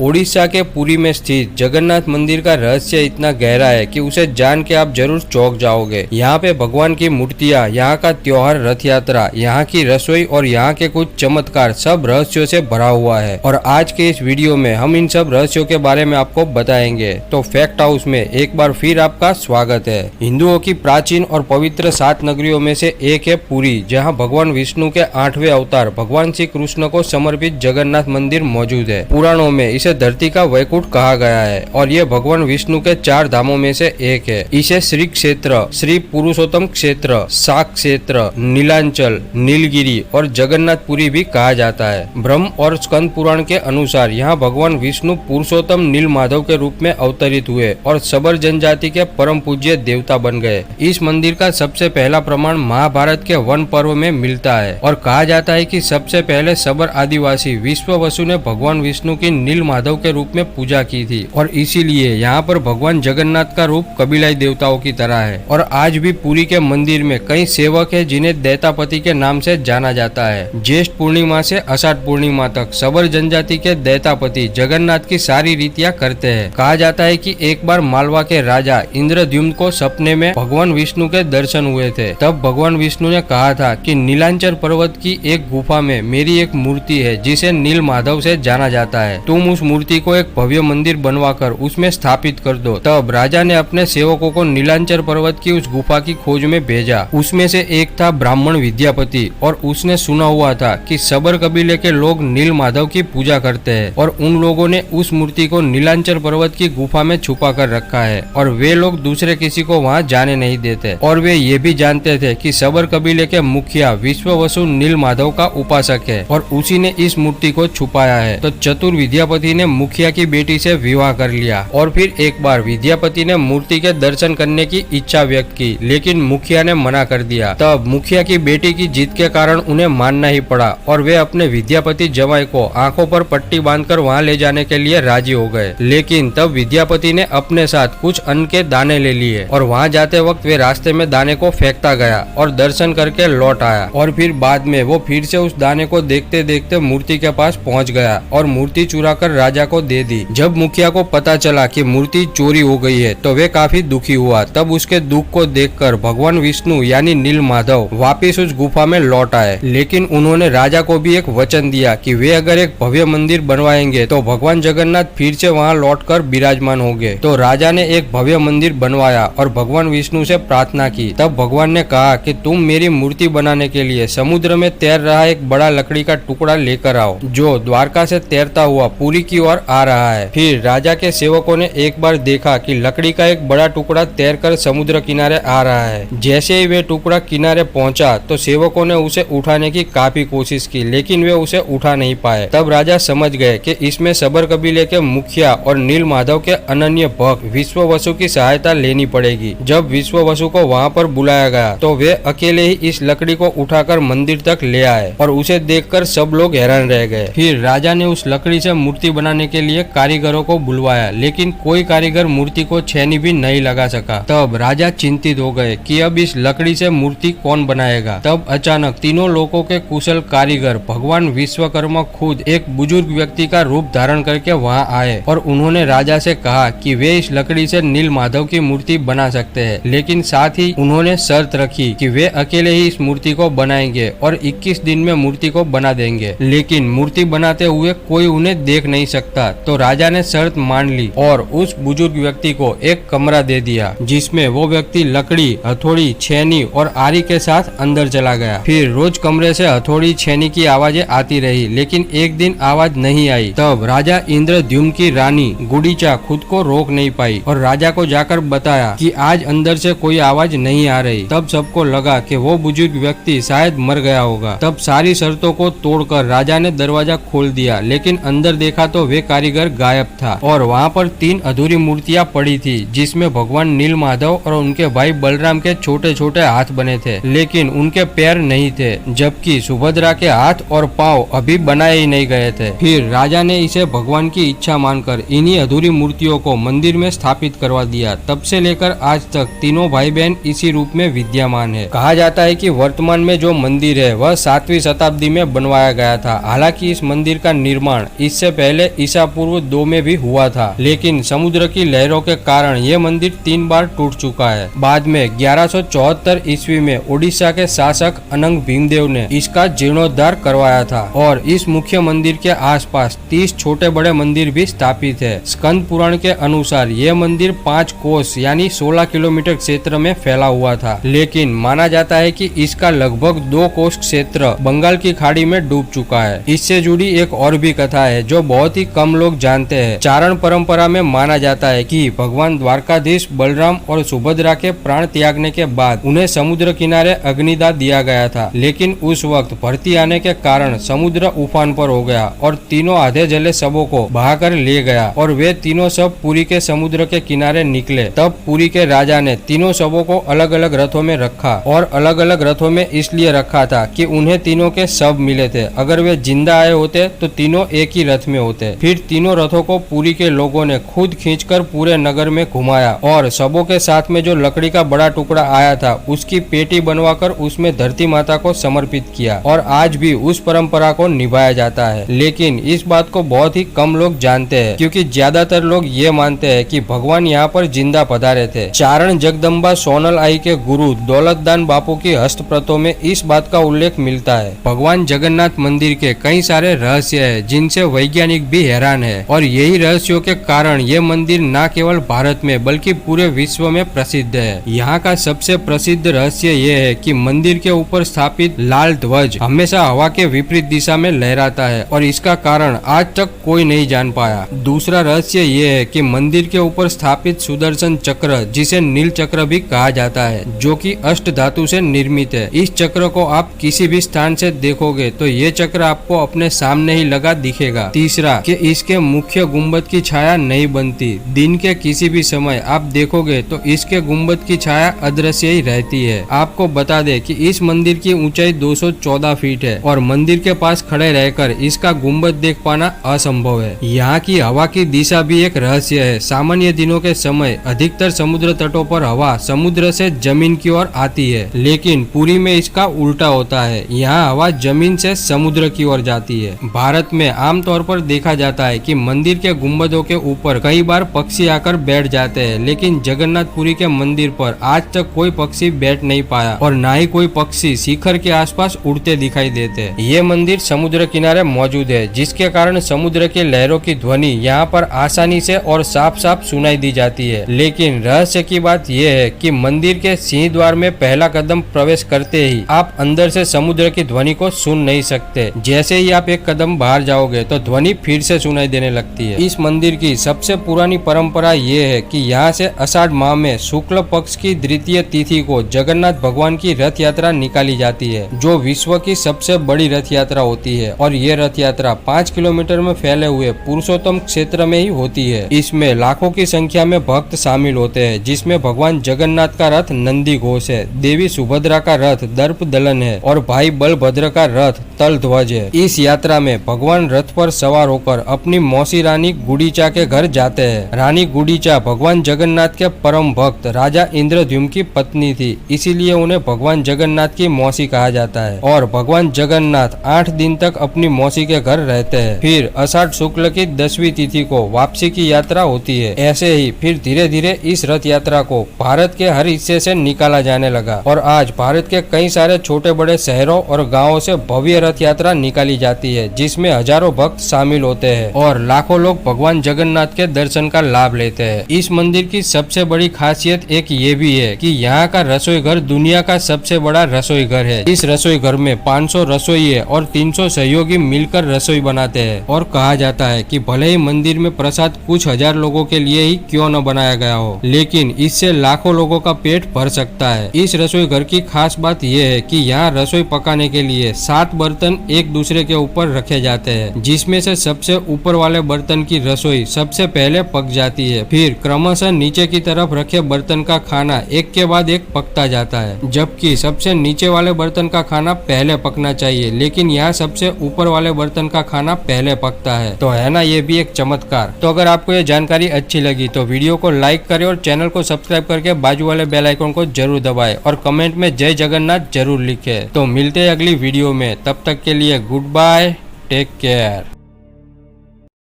ओडिशा के पुरी में स्थित जगन्नाथ मंदिर का रहस्य इतना गहरा है कि उसे जान के आप जरूर चौंक जाओगे। यहाँ पे भगवान की मूर्तियाँ, यहाँ का त्योहार रथ यात्रा, यहाँ की रसोई और यहाँ के कुछ चमत्कार सब रहस्यों से भरा हुआ है। और आज के इस वीडियो में हम इन सब रहस्यों के बारे में आपको बताएंगे। तो फैक्ट हाउस में एक बार फिर आपका स्वागत है। हिंदुओं की प्राचीन और पवित्र 7 नगरियों में से एक है पुरी, जहाँ भगवान विष्णु के 8वें अवतार भगवान श्री कृष्ण को समर्पित जगन्नाथ मंदिर मौजूद है। पुराणों में इसे धरती का वैकुंठ कहा गया है और ये भगवान विष्णु के 4 धामों में से एक है। इसे श्री क्षेत्र, श्री पुरुषोत्तम क्षेत्र, शाक क्षेत्र, नीलांचल, नीलगिरी और जगन्नाथपुरी भी कहा जाता है। ब्रह्म और स्कंद पुराण के अनुसार यहाँ भगवान विष्णु पुरुषोत्तम नील माधव के रूप में अवतरित हुए और सबर जनजाति के परम पूज्य देवता बन गए। इस मंदिर का सबसे पहला प्रमाण महाभारत के वन पर्व में मिलता है और कहा जाता है कि सबसे पहले सबर आदिवासी विश्ववसु ने भगवान विष्णु की नील माधव के रूप में पूजा की थी और इसीलिए यहाँ पर भगवान जगन्नाथ का रूप कबीलाई देवताओं की तरह है। और आज भी पुरी के मंदिर में कई सेवक है जिन्हें दैतापति के नाम से जाना जाता है। ज्येष्ठ पूर्णिमा से आषाढ़ पूर्णिमा तक सबर जनजाति के दैतापति जगन्नाथ की सारी रीतियां करते हैं। कहा जाता है कि एक बार मालवा के राजा इंद्रद्युम्न को सपने में भगवान विष्णु के दर्शन हुए थे। तब भगवान विष्णु ने कहा था कि नीलांचल पर्वत की एक गुफा में मेरी एक मूर्ति है जिसे नील माधव से जाना जाता है। तुम उस मूर्ति को एक भव्य मंदिर बनवाकर उसमें स्थापित कर दो। तब राजा ने अपने सेवकों को नीलांचल पर्वत की उस गुफा की खोज में भेजा। उसमें से एक था ब्राह्मण विद्यापति और उसने सुना हुआ था कि सबर कबीले के लोग नील माधव की पूजा करते हैं और उन लोगों ने उस मूर्ति को नीलांचल पर्वत की गुफा में छुपा कर रखा है और वे लोग दूसरे किसी को वहां जाने नहीं देते। और वे ये भी जानते थे कि सबर कबीले के मुखिया विश्ववसु नील माधव का उपासक है और उसी ने इस मूर्ति को छुपाया है। तो चतुर विद्यापति ने मुखिया की बेटी से विवाह कर लिया और फिर एक बार विद्यापति ने मूर्ति के दर्शन करने की इच्छा व्यक्त की, लेकिन मुखिया ने मना कर दिया। तब मुखिया की बेटी की जिद के कारण उन्हें मानना ही पड़ा और वे अपने विद्यापति जमाई को आंखों पर पट्टी बांधकर वहां ले जाने के लिए राजी हो गए। लेकिन तब विद्यापति ने अपने साथ कुछ अन्न के दाने ले लिए और वहां जाते वक्त वे रास्ते में दाने को फेंकता गया और दर्शन करके लौट आया और फिर बाद में वो फिर से उस दाने को देखते देखते मूर्ति के पास पहुंच गया और मूर्ति चुरा कर राजा को दे दी। जब मुखिया को पता चला कि मूर्ति चोरी हो गई है तो वे काफी दुखी हुआ। तब उसके दुख को देखकर भगवान विष्णु यानी नील माधव वापिस उस गुफा में लौट आए। लेकिन उन्होंने राजा को भी एक वचन दिया कि वे अगर एक भव्य मंदिर बनवाएंगे तो भगवान जगन्नाथ फिर से वहाँ लौटकर विराजमान होंगे। तो राजा ने एक भव्य मंदिर बनवाया और भगवान विष्णु से प्रार्थना की। तब भगवान ने कहा कि तुम मेरी मूर्ति बनाने के लिए समुद्र में तैर रहा एक बड़ा लकड़ी का टुकड़ा लेकर आओ जो द्वारका से तैरता हुआ पुरी की ओर आ रहा है। फिर राजा के सेवकों ने एक बार देखा कि लकड़ी का एक बड़ा टुकड़ा तैरकर समुद्र किनारे आ रहा है। जैसे ही वे टुकड़ा किनारे पहुंचा तो सेवकों ने उसे उठाने की काफी कोशिश की, लेकिन वे उसे उठा नहीं पाए। तब राजा समझ गए कि इसमें सबर कबीले के मुखिया और नील माधव के अनन्य भक्त विश्ववसु की सहायता लेनी पड़ेगी। जब विश्ववसु को वहां पर बुलाया गया तो वे अकेले ही इस लकड़ी को उठाकर मंदिर तक ले आए और उसे देखकर सब लोग हैरान रह गए। फिर राजा ने उस लकड़ी से मूर्ति बनाने के लिए कारीगरों को बुलवाया, लेकिन कोई कारीगर मूर्ति को छेनी भी नहीं लगा सका। तब राजा चिंतित हो गए कि अब इस लकड़ी से मूर्ति कौन बनाएगा। तब अचानक तीनों लोगों के कुशल कारीगर भगवान विश्वकर्मा खुद एक बुजुर्ग व्यक्ति का रूप धारण करके वहां आए और उन्होंने राजा से कहा कि वे इस लकड़ी से नील माधव की मूर्ति बना सकते हैं, लेकिन साथ ही उन्होंने शर्त रखी कि वे अकेले ही इस मूर्ति को बनाएंगे और 21 दिन में मूर्ति को बना देंगे। लेकिन मूर्ति बनाते हुए कोई उन्हें देख नहीं सकता। तो राजा ने शर्त मान ली और उस बुजुर्ग व्यक्ति को एक कमरा दे दिया जिसमें वो व्यक्ति लकड़ी, हथौड़ी, छेनी और आरी के साथ अंदर चला गया। फिर रोज कमरे से हथौड़ी, छेनी की आवाजें आती रही, लेकिन एक दिन आवाज नहीं आई। तब राजा इंद्रद्युम्न की रानी गुडीचा खुद को रोक नहीं पाई और राजा को जाकर बताया कि आज अंदर से कोई आवाज नहीं आ रही। तब सबको लगा कि वो बुजुर्ग व्यक्ति शायद मर गया होगा। तब सारी शर्तों को तोड़कर राजा ने दरवाजा खोल दिया, लेकिन अंदर देखा तो वे कारीगर गायब था और वहाँ पर 3 अधूरी मूर्तियाँ पड़ी थी जिसमें भगवान नील माधव और उनके भाई बलराम के छोटे छोटे हाथ बने थे, लेकिन उनके पैर नहीं थे, जबकि सुभद्रा के हाथ और पाँव अभी बनाए ही नहीं गए थे। फिर राजा ने इसे भगवान की इच्छा मानकर इन्हीं अधूरी मूर्तियों को मंदिर में स्थापित करवा दिया। तब से लेकर आज तक तीनों भाई बहन इसी रूप में विद्यमान है। कहा जाता है कि वर्तमान में जो मंदिर है वह 7वीं शताब्दी में बनवाया गया था। हालांकि इस मंदिर का निर्माण इससे पहले पहले ईसा पूर्व 2 में भी हुआ था, लेकिन समुद्र की लहरों के कारण ये मंदिर 3 बार टूट चुका है। बाद में 1174 ईस्वी में उड़ीसा के शासक अनंग भीमदेव ने इसका जीर्णोद्धार करवाया था और इस मुख्य मंदिर के आसपास 30 छोटे बड़े मंदिर भी स्थापित है। स्कंद पुराण के अनुसार यह मंदिर 5 कोस यानी 16 किलोमीटर क्षेत्र में फैला हुआ था, लेकिन माना जाता है कि इसका लगभग 2 कोस क्षेत्र बंगाल की खाड़ी में डूब चुका है। इससे जुड़ी एक और भी कथा है जो बहुत ही कम लोग जानते हैं। चारण परंपरा में माना जाता है कि भगवान द्वारकाधीश बलराम और सुभद्रा के प्राण त्यागने के बाद उन्हें समुद्र किनारे अग्निदाह दिया गया था, लेकिन उस वक्त भरती आने के कारण समुद्र उफान पर हो गया और तीनों आधे जले शवों को बहाकर ले गया और वे तीनों शव पुरी के समुद्र के किनारे निकले। तब पुरी के राजा ने तीनों शवों को अलग अलग रथों में रखा और अलग अलग रथों में इसलिए रखा था कि उन्हें तीनों के शव मिले थे। अगर वे जिंदा आए होते तो तीनों एक ही रथ में होते। फिर तीनों रथों को पुरी के लोगों ने खुद खींचकर पूरे नगर में घुमाया और शवों के साथ में जो लकड़ी का बड़ा टुकड़ा आया था उसकी पेटी बनवाकर उसमें धरती माता को समर्पित किया और आज भी उस परंपरा को निभाया जाता है। लेकिन इस बात को बहुत ही कम लोग जानते हैं, क्योंकि ज्यादातर लोग ये मानते हैं कि भगवान यहाँ पर जिंदा पधारे थे। चारण जगदम्बा सोनल आई के गुरु दौलतदान बापू की हस्तप्रतों में इस बात का उल्लेख मिलता है। भगवान जगन्नाथ मंदिर के कई सारे रहस्य हैं जिनसे वैज्ञानिक भी हैरान है और यही रहस्यों के कारण ये मंदिर न केवल भारत में बल्कि पूरे विश्व में प्रसिद्ध है। यहाँ का सबसे प्रसिद्ध रहस्य ये है कि मंदिर के ऊपर स्थापित लाल ध्वज हमेशा हवा के विपरीत दिशा में लहराता है और इसका कारण आज तक कोई नहीं जान पाया। दूसरा रहस्य ये है कि मंदिर के ऊपर स्थापित सुदर्शन चक्र, जिसे नील चक्र भी कहा जाता है, जो कि अष्ट धातु से निर्मित है। इस चक्र को आप किसी भी स्थान से देखोगे तो ये चक्र आपको अपने सामने ही लगा दिखेगा। तीसरा कि इसके मुख्य गुंबद की छाया नहीं बनती। दिन के किसी भी समय आप देखोगे तो इसके गुंबद की छाया अदृश्य ही रहती है। आपको बता दे कि इस मंदिर की ऊंचाई 214 फीट है और मंदिर के पास खड़े रहकर इसका गुंबद देख पाना असंभव है। यहाँ की हवा की दिशा भी एक रहस्य है। सामान्य दिनों के समय अधिकतर समुद्र तटों पर हवा समुद्र से जमीन की ओर आती है, लेकिन पुरी में इसका उल्टा होता है। यहाँ हवा जमीन से समुद्र की ओर जाती है। भारत में आमतौर पर देखा जाता है कि मंदिर के गुंबदों के ऊपर कई बार पक्षी आकर बैठ जाते हैं, लेकिन जगन्नाथपुरी के मंदिर पर आज तक कोई पक्षी बैठ नहीं पाया और न ही कोई पक्षी शिखर के आसपास उड़ते दिखाई देते। ये मंदिर समुद्र किनारे मौजूद है, जिसके कारण समुद्र की लहरों की ध्वनि यहाँ पर आसानी से और साफ साफ सुनाई दी जाती है। लेकिन रहस्य की बात यह है कि मंदिर के सिंह द्वार में पहला कदम प्रवेश करते ही आप अंदर से समुद्र की ध्वनि को सुन नहीं सकते। जैसे ही आप एक कदम बाहर जाओगे तो ध्वनि फिर से सुनाई देने लगती है। इस मंदिर की सबसे पुरानी परंपरा ये है कि यहाँ से आषाढ़ माह में शुक्ल पक्ष की द्वितीय तिथि को जगन्नाथ भगवान की रथ यात्रा निकाली जाती है, जो विश्व की सबसे बड़ी रथ यात्रा होती है और ये रथ यात्रा 5 किलोमीटर में फैले हुए पुरुषोत्तम क्षेत्र में ही होती है। इसमें लाखों की संख्या में भक्त शामिल होते हैं, जिसमें भगवान जगन्नाथ का रथ नंदी घोष है, देवी सुभद्रा का रथ दर्प दलन है और भाई बलभद्र का रथ तल ध्वज है। इस यात्रा में भगवान रथ पर सवार होकर अपनी मौसी रानी गुडीचा के घर जाते हैं। रानी गुडीचा भगवान जगन्नाथ के परम भक्त राजा इंद्रद्युम्न की पत्नी थी, इसीलिए उन्हें भगवान जगन्नाथ की मौसी कहा जाता है और भगवान जगन्नाथ 8 दिन तक अपनी मौसी के घर रहते हैं। फिर आषाढ़ शुक्ल की 10वीं तिथि को वापसी की यात्रा होती है। ऐसे ही फिर धीरे धीरे इस रथ यात्रा को भारत के हर हिस्से से निकाला जाने लगा और आज भारत के कई सारे छोटे बड़े शहरों और गाँवों से भव्य रथ यात्रा निकाली जाती है, जिसमें हजारों भक्त शामिल होते हैं और लाखों लोग भगवान जगन्नाथ के दर्शन का लाभ लेते हैं। इस मंदिर की सबसे बड़ी खासियत एक ये भी है कि यहाँ का रसोई घर दुनिया का सबसे बड़ा रसोई घर है। इस रसोई घर में 500 रसोई और 300 सहयोगी मिलकर रसोई बनाते हैं और कहा जाता है कि भले ही मंदिर में प्रसाद कुछ हजार लोगों के लिए ही क्यों न बनाया गया हो, लेकिन इससे लाखों लोगों का पेट भर सकता है। इस रसोई घर की खास बात यह है कि यहाँ रसोई पकाने के लिए 7 बर्तन एक दूसरे के ऊपर रखे जाते हैं, जिसमें से सबसे ऊपर वाले बर्तन की रसोई सबसे पहले पक जाती है। फिर क्रमशः नीचे की तरफ रखे बर्तन का खाना एक के बाद एक पकता जाता है, जबकि सबसे नीचे वाले बर्तन का खाना पहले पकना चाहिए, लेकिन यहाँ सबसे ऊपर वाले बर्तन का खाना पहले पकता है। तो है ना ये भी एक चमत्कार। तो अगर आपको ये जानकारी अच्छी लगी तो वीडियो को लाइक करें और चैनल को सब्सक्राइब करके बाजू वाले बेल आइकन को जरूर दबाएं और कमेंट में जय जगन्नाथ जरूर लिखें। तो मिलते हैं अगली वीडियो में, तब तक के लिए गुड बाय, टेक केयर।